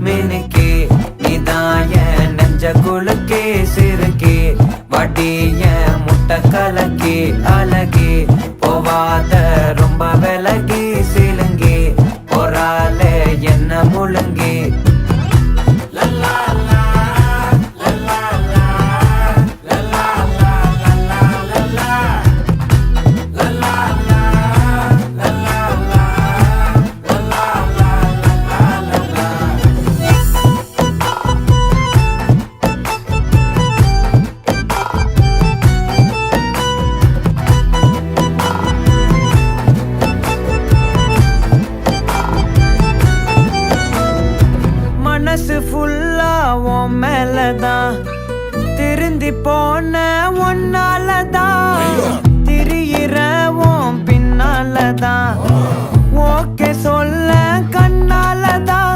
மினுக்கே நீதாய நெஞ்ச குலுக்கே சிறுக்கே வடிய முட்டை கலக்கே அழகே போவாத ரொம்ப விலகி சிலுங்கி பொறால என்ன முழுங்கி மனசு ஃபுல்லா உன் மேலதான் திருந்தி போன ஒன்னாலதான் திரியிற உன் பின்னாலதான் ஓகே சொல்ல கண்ணாலதான்